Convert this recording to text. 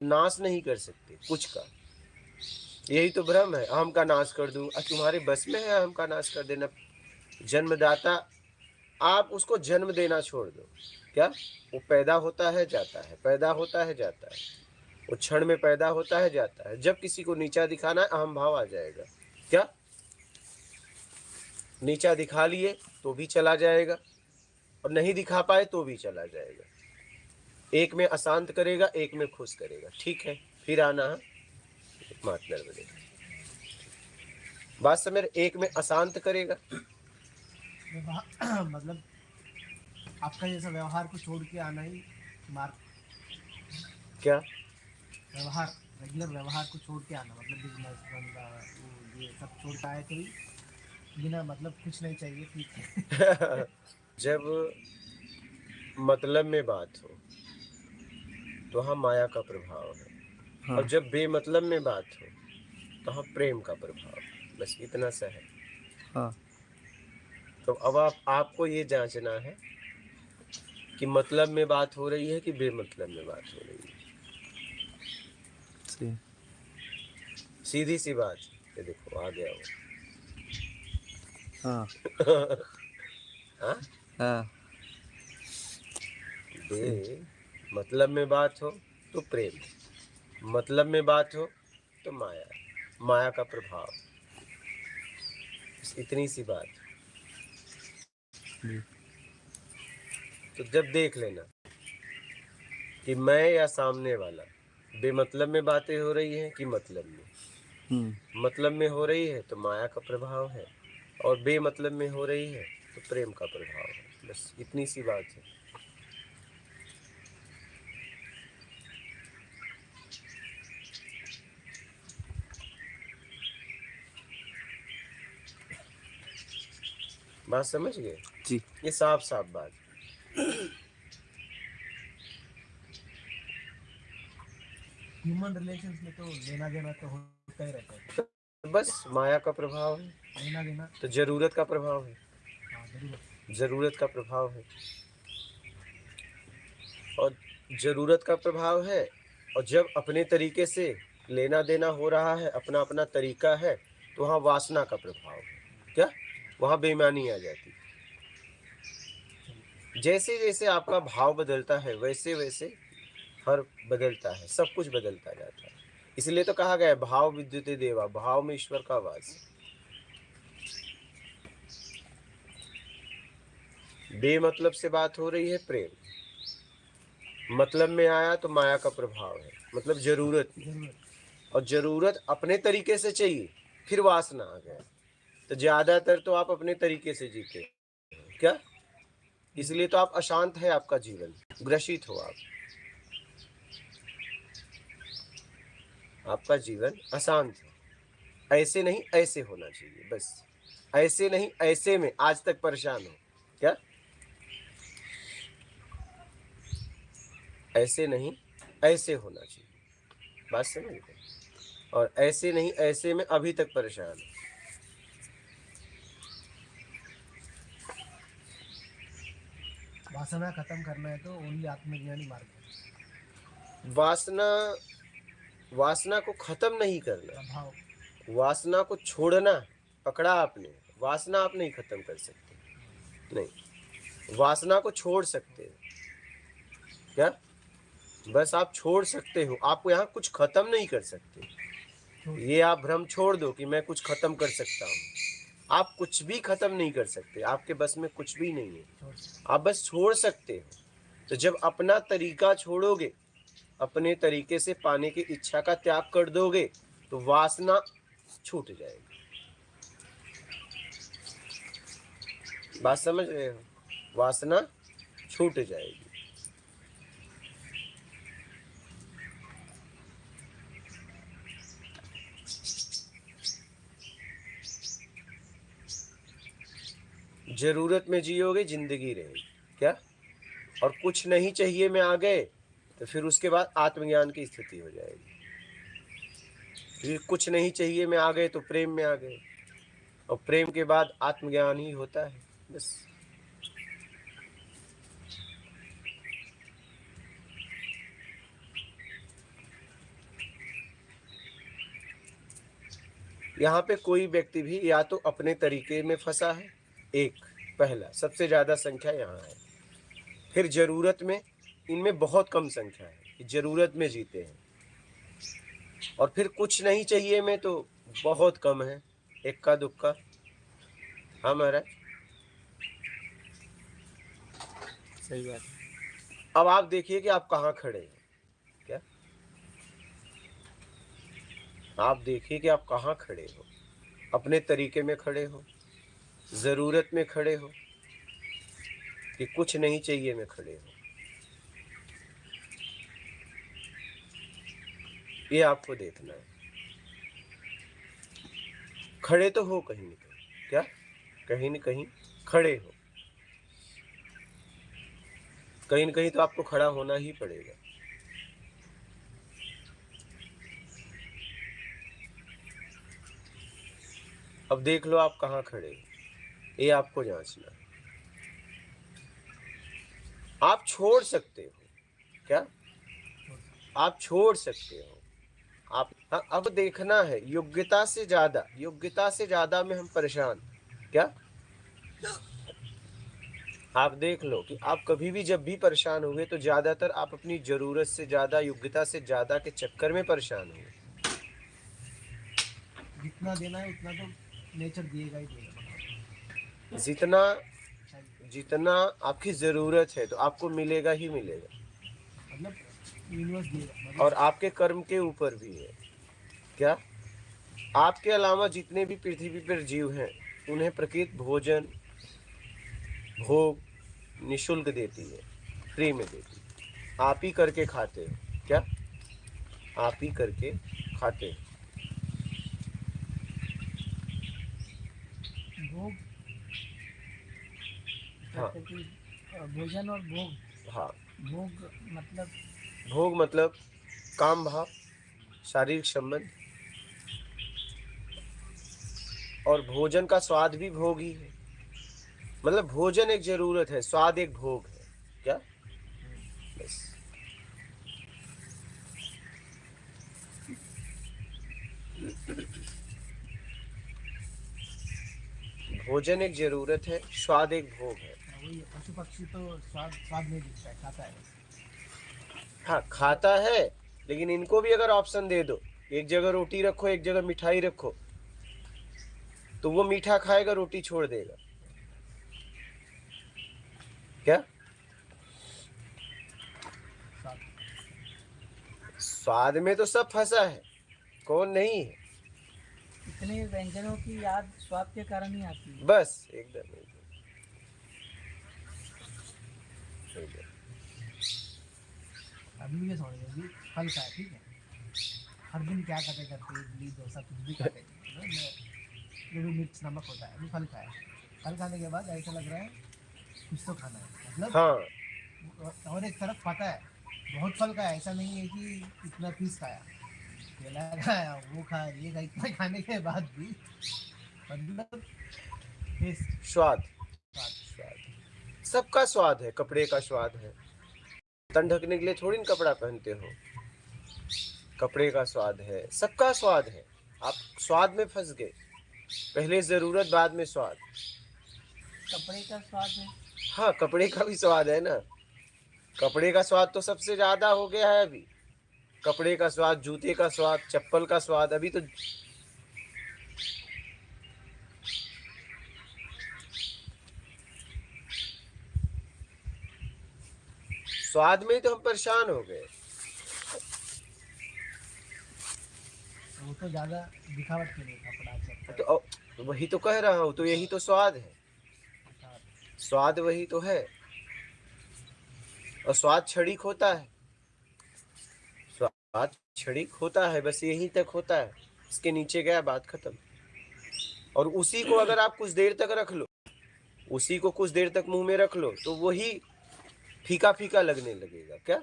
नाश नहीं कर सकते कुछ का। यही तो भ्रम है, अहम का नाश कर दूँ, तुम्हारे बस में है अहम का नाश कर देना। जन्मदाता, आप उसको जन्म देना छोड़ दो। क्या? वो पैदा होता है, जाता है, पैदा होता है, जाता है। वो क्षण में पैदा होता है, जाता है। जब किसी को नीचा दिखाना है, अहम भाव आ जाएगा। क्या? नीचा दिखा लिए तो भी चला जाएगा, और नहीं दिखा पाए तो भी चला जाएगा। एक में अशांत करेगा, एक में खुश करेगा। ठीक है, फिर आना है मात नर्मदे। बात समझ? एक में अशांत करेगा, मतलब आपका जैसा व्यवहार को छोड़ के आना ही मार्ग। क्या? व्यवहार, रेगुलर व्यवहार को छोड़ के आना, मतलब बिजनेस धंधा वो ये सब छोड़ के आए तो ही बिना मतलब कुछ नहीं चाहिए, ठीक है। जब मतलब में बात हो तो वहाँ माया का प्रभाव है, और हाँ जब बेमतलब में बात हो तो वहाँ प्रेम का प्रभाव है। बस इतना सा है। हाँ तो अब आपको ये जांचना है कि मतलब में बात हो रही है कि बेमतलब में बात हो रही है। सही। सीधी सी बात। ये देखो आ गया हाँ वो। हाँ? हाँ सही। बे मतलब में बात हो तो प्रेम, मतलब में बात हो तो माया, माया का प्रभाव। बस इतनी सी बात। जी। तो जब देख लेना कि मैं या सामने वाला बेमतलब में बातें हो रही हैं कि मतलब में, मतलब में हो रही है तो माया का प्रभाव है, और बेमतलब में हो रही है तो प्रेम का प्रभाव है। बस इतनी सी बात है। बात समझ गए? जी। ये साफ साफ बात। ह्यूमन रिलेशंस में तो लेना देना तो होता ही रहता है। तो बस माया का प्रभाव है, लेना देना। तो जरूरत का प्रभाव है, हाँ जरूर। जरूरत का प्रभाव है। और जरूरत का प्रभाव है, और जब अपने तरीके से लेना देना हो रहा है, अपना अपना तरीका है, तो वहाँ वासना का प्रभाव है। क्या? वहाँ बेईमानी आ जाती। जैसे जैसे आपका भाव बदलता है वैसे वैसे हर बदलता है, सब कुछ बदलता जाता है। इसलिए तो कहा गया है भाव विद्युते देवा, भाव में ईश्वर का वास है। बेमतलब से बात हो रही है प्रेम, मतलब में आया तो माया का प्रभाव है, मतलब जरूरत में। जरूरत। और जरूरत अपने तरीके से चाहिए, फिर वासना आ गया। तो ज्यादातर तो आप अपने तरीके से जीते हो। क्या? इसलिए तो आप अशांत है, आपका जीवन ग्रसित हो आप, आपका जीवन अशांत है। ऐसे नहीं ऐसे होना चाहिए, बस ऐसे नहीं ऐसे में आज तक परेशान हो। क्या? ऐसे नहीं ऐसे होना चाहिए, बात समझ गए? और ऐसे नहीं ऐसे में अभी तक परेशान है। वासना खत्म करना है तो ओनली आत्मज्ञानी मार्ग है। वासना, वासना को खत्म नहीं करना, प्रभाव। वासना को छोड़ना। पकड़ा आपने, वासना आप नहीं खत्म कर सकते, नहीं। वासना को छोड़ सकते हैं। क्या? बस आप छोड़ सकते हो, आप यहाँ कुछ खत्म नहीं कर सकते। ये आप भ्रम छोड़ दो कि मैं कुछ खत्म कर सकता हूँ। आप कुछ भी खत्म नहीं कर सकते, आपके बस में कुछ भी नहीं है। आप बस छोड़ सकते हो। तो जब अपना तरीका छोड़ोगे, अपने तरीके से पाने की इच्छा का त्याग कर दोगे, तो वासना छूट जाएगी। बात समझ रहे हो? वासना छूट जाएगी। जरूरत में जियोगे, जिंदगी रहेगी। क्या? और कुछ नहीं चाहिए में आ गए तो फिर उसके बाद आत्मज्ञान की स्थिति हो जाएगी। फिर कुछ नहीं चाहिए में आ गए तो प्रेम में आ गए, और प्रेम के बाद आत्मज्ञान ही होता है। बस यहाँ पे कोई व्यक्ति भी या तो अपने तरीके में फंसा है, एक पहला सबसे ज़्यादा संख्या यहाँ है। फिर ज़रूरत में इनमें बहुत कम संख्या है कि ज़रूरत में जीते हैं। और फिर कुछ नहीं चाहिए में तो बहुत कम है, इक्का दुक्का। हाँ महाराज, सही बात है। अब आप देखिए कि आप कहाँ खड़े हैं। क्या आप देखिए कि आप कहाँ खड़े हो? अपने तरीके में खड़े हो, ज़रूरत में खड़े हो, कि कुछ नहीं चाहिए में खड़े हो? ये आपको देखना है। खड़े तो हो कहीं न कहीं, क्या कहीं न कहीं खड़े हो, कहीं न कहीं तो आपको खड़ा होना ही पड़ेगा। अब देख लो आप कहाँ खड़े हो, ये आपको जांचना है। आप छोड़ सकते हो, क्या आप छोड़ सकते हो? आप हाँ, अब देखना है योग्यता से ज़्यादा में हम परेशान। क्या आप देख लो कि आप कभी भी जब भी परेशान हुए तो ज़्यादातर आप अपनी ज़रूरत से ज़्यादा, योग्यता से ज़्यादा के चक्कर में परेशान हुए। जितना देना है उतना तो नेचर देगा ही देगा। जितना जितना आपकी ज़रूरत है तो आपको मिलेगा ही मिलेगा, मतलब यूनिवर्स देगा, मतलब और आपके कर्म के ऊपर भी है। क्या आपके अलावा जितने भी पृथ्वी पर जीव हैं उन्हें प्रकृति भोजन भोग निःशुल्क देती है, फ्री में देती है। आप ही करके खाते हो। क्या आप ही करके खाते हो। भोग हाँ भोजन और भोग। हाँ, भोग मतलब भोग मतलब काम भाव, शारीरिक संबंध, और भोजन का स्वाद भी भोग ही है। मतलब भोजन एक जरूरत है, स्वाद एक भोग है। क्या बस भोजन एक जरूरत है, स्वाद एक भोग है। वही पशु पक्षी तो स्वाद स्वाद नहीं दिखता है, खाता है बस। हाँ खाता है, लेकिन इनको भी अगर ऑप्शन दे दो, एक जगह रोटी रखो एक जगह मिठाई रखो, तो वो मीठा खाएगा, रोटी छोड़ देगा। क्या स्वाद में तो सब फंसा है, कौन नहीं है? इतने व्यंजनों की याद स्वाद के कारण ही आती है। बस एकदम एकदम। अभी मुझे समझ में भी फल का है, ठीक है। हर दिन क्या खाते करते इडली डोसा कुछ भी खाते, जो भी मिर्च नमक होता है, अभी फल खाया। फल खाने के बाद ऐसा लग रहा है कुछ तो खाना है, मतलब हाँ और एक तरफ पता है बहुत फल खाया, ऐसा नहीं है कि इतना पीस खाया, केला खाया, वो खाया, ये खाया, इतना खाने के बाद भी मतलब टेस्ट स्वाद स्वाद सबका स्वाद है। कपड़े का स्वाद है, तन ढकने के लिए थोड़ी न कपड़ा पहनते हो। कपड़े का स्वाद है, सबका स्वाद है। आप स्वाद में फंस गए, पहले जरूरत बाद में स्वाद। कपड़े का स्वाद है। हाँ कपड़े का भी स्वाद है ना, कपड़े का स्वाद तो सबसे ज्यादा हो गया है अभी। कपड़े का स्वाद, जूते का स्वाद, चप्पल का स्वाद, अभी तो स्वाद में ही तो हम परेशान हो गए। वो तो ज्यादा दिखावट के लिए कपड़ा चप्पल तो वही तो कह रहा हूँ, तो यही तो स्वाद है। स्वाद वही तो है, और स्वाद क्षणिक होता है। स्वाद क्षणिक होता है, बस यही तक होता है, इसके नीचे गया बात खत्म। और उसी को अगर आप कुछ देर तक रख लो, उसी को कुछ देर तक मुंह में रख लो, तो वही फीका फीका लगने लगेगा। क्या